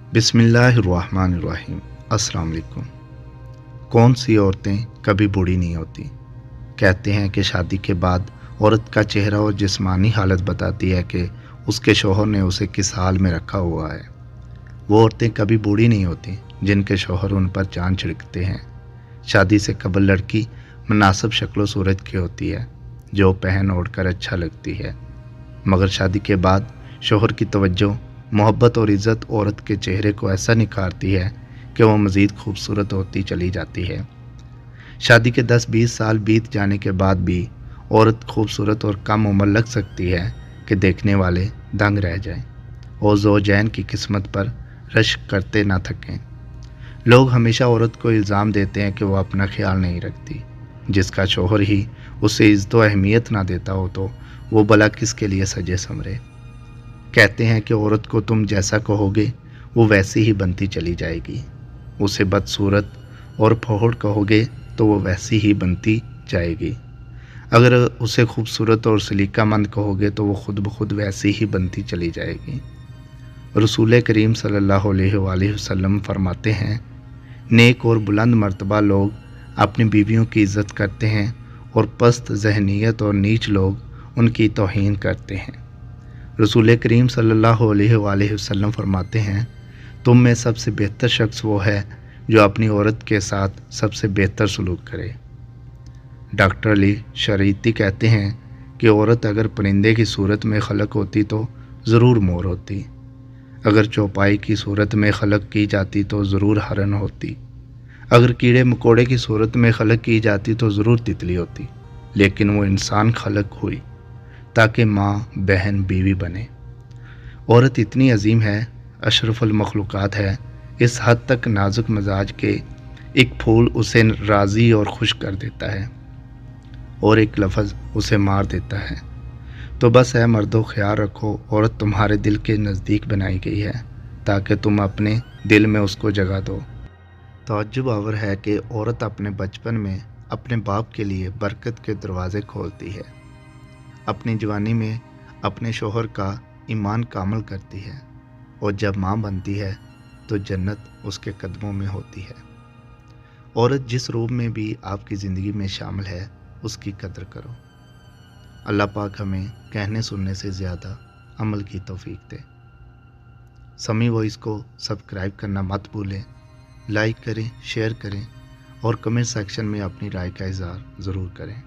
बिस्मिल्लाहिर्रहमानिर्रहीम। अस्सलाम वालेकुम। कौन सी औरतें कभी बूढ़ी नहीं होती। कहते हैं कि शादी के बाद औरत का चेहरा और जिस्मानी हालत बताती है कि उसके शौहर ने उसे किस हाल में रखा हुआ है। वो औरतें कभी बूढ़ी नहीं होती जिनके शौहर उन पर जान छिड़कते हैं। शादी से कबल लड़की मुनासिब शक्ल सूरत की होती है जो पहन ओढ़ कर अच्छा लगती है, मगर शादी के बाद शौहर की तवज्जो, मोहब्बत और इज़्ज़त औरत के चेहरे को ऐसा निखारती है कि वह मज़ीद खूबसूरत होती चली जाती है। शादी के 10-20 साल बीत जाने के बाद भी औरत खूबसूरत और कम उम्र लग सकती है कि देखने वाले दंग रह जाएं और ज़ौजैन की किस्मत पर रश्क करते ना थकें। लोग हमेशा औरत को इल्ज़ाम देते हैं कि वह अपना ख्याल नहीं रखती। जिसका शौहर ही उसे इज़्ज़त व अहमियत ना देता हो तो वो भला किसके लिए सजे समरे। कहते हैं कि औरत को तुम जैसा कहोगे वो वैसी ही बनती चली जाएगी। उसे बदसूरत और फहोड़ कहोगे तो वो वैसी ही बनती जाएगी। अगर उसे खूबसूरत और सलीकामंद कहोगे तो वो खुद ब खुद वैसी ही बनती चली जाएगी। रसूल करीम सल्लल्लाहु अलैहि वसल्लम फरमाते हैं, नेक और बुलंद मर्तबा लोग अपनी बीवियों की इज़्ज़त करते हैं और पस्त ज़हनियत और नीच लोग उनकी तौहीन करते हैं। रसूल करीम सल्लल्लाहु अलैहि वसल्लम फरमाते हैं, तुम में सबसे बेहतर शख्स वो है जो अपनी औरत के साथ सबसे बेहतर सलूक करे। डॉक्टर अली शरीती कहते हैं कि औरत अगर परिंदे की सूरत में खलक होती तो ज़रूर मोर होती, अगर चौपाई की सूरत में खलक की जाती तो ज़रूर हरन होती, अगर कीड़े मकोड़े की सूरत में खलक की जाती तो ज़रूर तितली होती, लेकिन वो इंसान खलक हुई ताकि माँ, बहन, बीवी बने। औरत इतनी अजीम है, अशरफुल मखलूक़ात है, इस हद तक नाजुक मजाज के एक फूल उसे राज़ी और खुश कर देता है और एक लफ्ज़ उसे मार देता है। तो बस है मर्दों, ख्याल रखो, औरत तुम्हारे दिल के नज़दीक बनाई गई है ताकि तुम अपने दिल में उसको जगह दो। ताज्जुब आवर है कि औरत अपने बचपन में अपने बाप के लिए बरकत के दरवाज़े खोलती है, अपनी जवानी में अपने शौहर का ईमान कामल करती है और जब माँ बनती है तो जन्नत उसके कदमों में होती है। औरत जिस रूप में भी आपकी ज़िंदगी में शामिल है उसकी कदर करो। अल्लाह पाक हमें कहने सुनने से ज़्यादा अमल की तौफीक दे। समी वॉइस को सब्सक्राइब करना मत भूलें, लाइक करें, शेयर करें और कमेंट सेक्शन में अपनी राय का इज़हार ज़रूर करें।